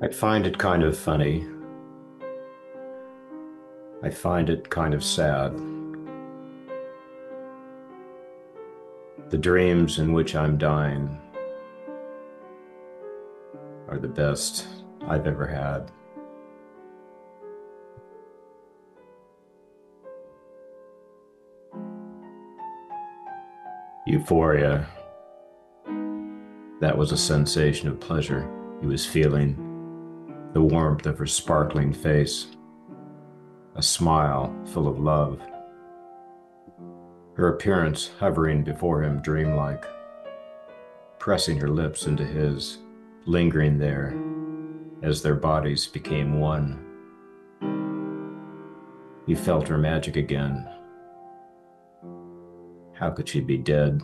I find it kind of funny. I find it kind of sad. The dreams in which I'm dying are the best I've ever had. Euphoria, that was a sensation of pleasure he was feeling, the warmth of her sparkling face, a smile full of love, her appearance hovering before him dreamlike, pressing her lips into his, lingering there as their bodies became one. He felt her magic again. How could she be dead?